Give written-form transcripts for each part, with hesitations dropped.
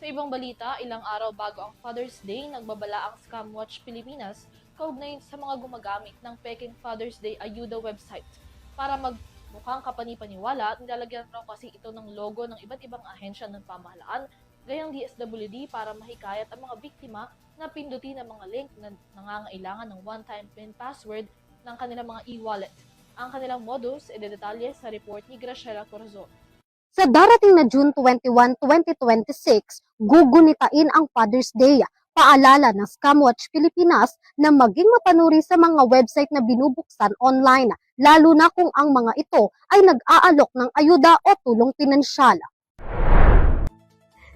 Sa ibang balita, ilang araw bago ang Father's Day, nagbabala ang Scamwatch Pilipinas kaugnay sa mga gumagamit ng peking Father's Day Ayuda website. Para magmukhang kapani-paniwala, nilalagyan raw kasi ito ng logo ng iba't ibang ahensya ng pamahalaan, gayang DSWD para mahikayat ang mga biktima na pindutin ang mga link na nangangailangan ng one-time PIN password ng kanilang mga e-wallet. Ang kanilang modus, idedetalye sa report ni Graciela Corazon. Sa darating na June 21, 2026, gugunitain ang Father's Day. Paalala ng Scamwatch Pilipinas na maging mapanuri sa mga website na binubuksan online, lalo na kung ang mga ito ay nag-aalok ng ayuda o tulong pinansyal.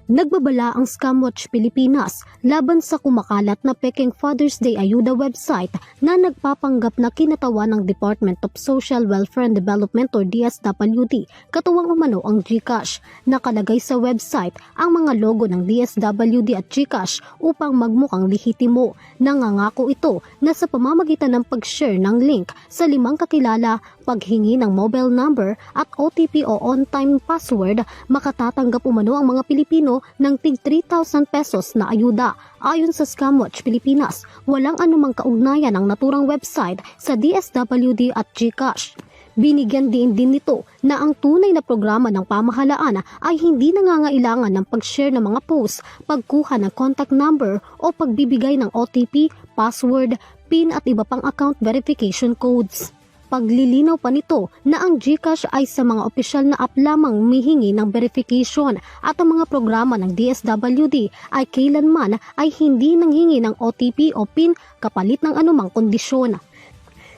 Nagbabala ang Scamwatch Pilipinas laban sa kumakalat na peking Father's Day Ayuda website na nagpapanggap na kinatawan ng Department of Social Welfare and Development or DSWD, katuwang umano ang GCash. Nakalagay sa website ang mga logo ng DSWD at GCash upang magmukhang lehitimo. Nangangako ito na sa pamamagitan ng pag-share ng link sa 5 kakilala, paghingi ng mobile number at OTP o on-time password, makatatanggap umano ang mga Pilipino ng tig 3,000 pesos na ayuda. Ayon sa Scamwatch Pilipinas, walang anumang kaugnayan ang naturang website sa DSWD at GCash. Binigyan din nito na ang tunay na programa ng pamahalaan ay hindi nangangailangan ng pag-share ng mga post, pagkuha ng contact number o pagbibigay ng OTP, password, PIN at iba pang account verification codes. Paglilinaw pa nito na ang GCash ay sa mga opisyal na app lamang humihingi ng verification at ang mga programa ng DSWD ay kailanman ay hindi nanghingi ng OTP o PIN kapalit ng anumang kondisyon.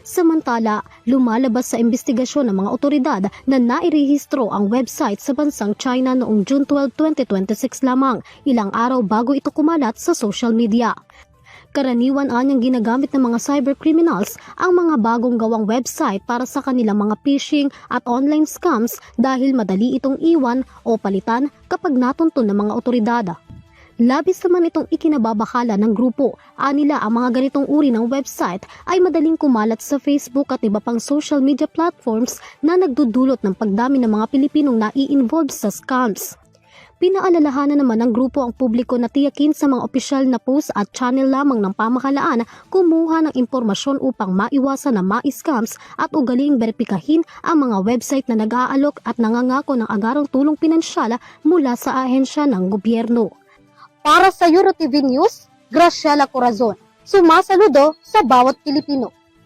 Samantala, lumalabas sa investigasyon ng mga otoridad na nairehistro ang website sa bansang China noong June 12, 2026 lamang, ilang araw bago ito kumalat sa social media. Karaniwan anyang ginagamit ng mga cybercriminals ang mga bagong gawang website para sa kanilang mga phishing at online scams dahil madali itong iwan o palitan kapag natuntun ng mga otoridad. Labis naman itong ikinababakala ng grupo. Anila ang mga ganitong uri ng website ay madaling kumalat sa Facebook at iba pang social media platforms na nagdudulot ng pagdami ng mga Pilipinong nai-involved sa scams. Pinaalalahanan naman ng grupo ang publiko na tiyakin sa mga opisyal na post at channel lamang ng pamahalaan kumuha ng impormasyon upang maiwasan na ma-scams at ugaliing beripikahin ang mga website na nag-aalok at nangangako ng agarang tulong pinansyal mula sa ahensya ng gobyerno. Para sa EuroTV News, Graciela Corazon, sumasaludo sa bawat Pilipino.